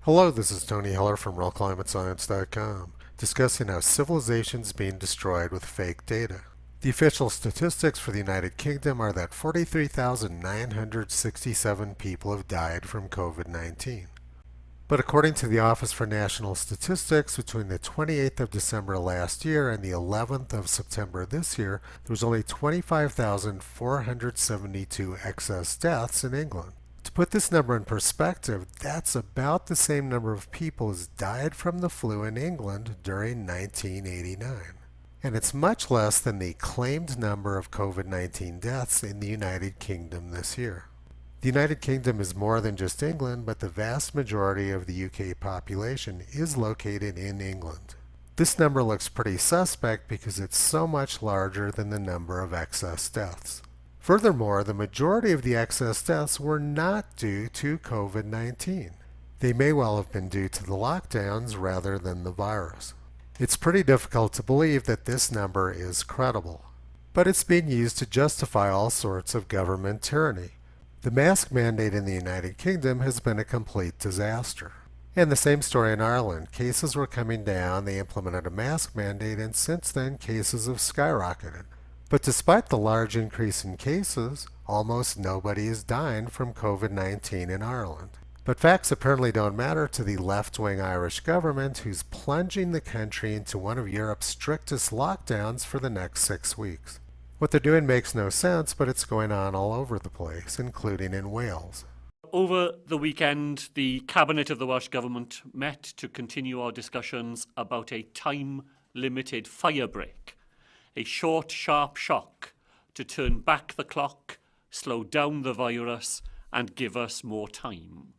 Hello, this is Tony Heller from RealClimateScience.com, discussing how civilization is being destroyed with fake data. The official statistics for the United Kingdom are that 43,967 people have died from COVID-19. But according to the Office for National Statistics, between the 28th of December last year and the 11th of September this year, there was only 25,472 excess deaths in England. To put this number in perspective, that's about the same number of people as died from the flu in England during 1989. And it's much less than the claimed number of COVID-19 deaths in the United Kingdom this year. The United Kingdom is more than just England, but the vast majority of the UK population is located in England. This number looks pretty suspect because it's so much larger than the number of excess deaths. Furthermore, the majority of the excess deaths were not due to COVID-19. They may well have been due to the lockdowns rather than the virus. It's pretty difficult to believe that this number is credible, but it's being used to justify all sorts of government tyranny. The mask mandate in the United Kingdom has been a complete disaster. And the same story in Ireland. Cases were coming down, they implemented a mask mandate, and since then cases have skyrocketed. But despite the large increase in cases, almost nobody is dying from COVID-19 in Ireland. But facts apparently don't matter to the left-wing Irish government, who's plunging the country into one of Europe's strictest lockdowns for the next 6 weeks. What they're doing makes no sense, but it's going on all over the place, including in Wales. Over the weekend, the Cabinet of the Welsh Government met to continue our discussions about a time-limited fire break. A short, sharp shock to turn back the clock, slow down the virus, and give us more time.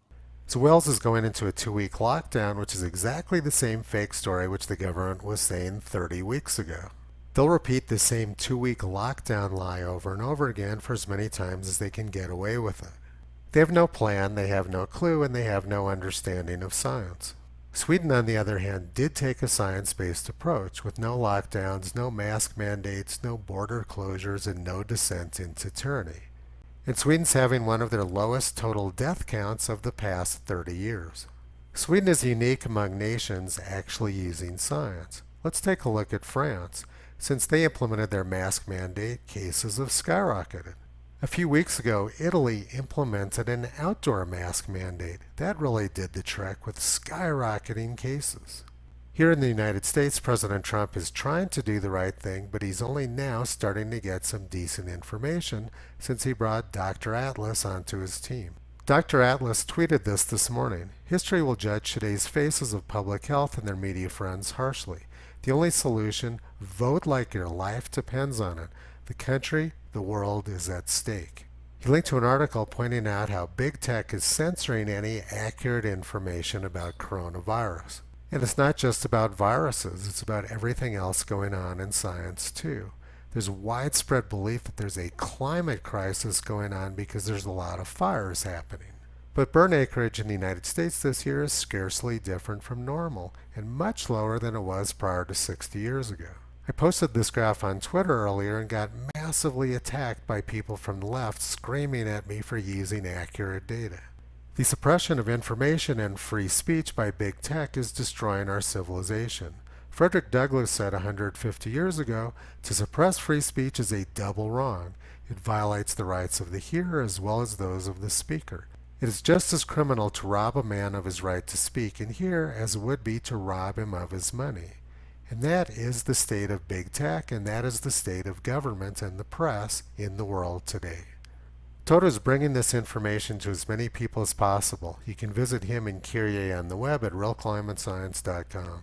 So Wales is going into a 2-week lockdown, which is exactly the same fake story which the government was saying 30 weeks ago. They'll repeat the same 2-week lockdown lie over and over again for as many times as they can get away with it. They have no plan, they have no clue, and they have no understanding of science. Sweden, on the other hand, did take a science-based approach with no lockdowns, no mask mandates, no border closures, and no descent into tyranny. And Sweden's having one of their lowest total death counts of the past 30 years. Sweden is unique among nations actually using science. Let's take a look at France. Since they implemented their mask mandate, cases have skyrocketed. A few weeks ago, Italy implemented an outdoor mask mandate. That really did the trick with skyrocketing cases. Here in the United States, President Trump is trying to do the right thing, but he's only now starting to get some decent information since he brought Dr. Atlas onto his team. Dr. Atlas tweeted this morning. History will judge today's faces of public health and their media friends harshly. The only solution, vote like your life depends on it. The country, the world is at stake. He linked to an article pointing out how big tech is censoring any accurate information about coronavirus. And it's not just about viruses, it's about everything else going on in science too. There's widespread belief that there's a climate crisis going on because there's a lot of fires happening. But burn acreage in the United States this year is scarcely different from normal and much lower than it was prior to 60 years ago. I posted this graph on Twitter earlier and got massively attacked by people from the left screaming at me for using accurate data. The suppression of information and free speech by big tech is destroying our civilization. Frederick Douglass said 150 years ago, to suppress free speech is a double wrong. It violates the rights of the hearer as well as those of the speaker. It is just as criminal to rob a man of his right to speak and hear as it would be to rob him of his money. And that is the state of big tech, and that is the state of government and the press in the world today. Toto is bringing this information to as many people as possible. You can visit him and Kyrie on the web at realclimatescience.com.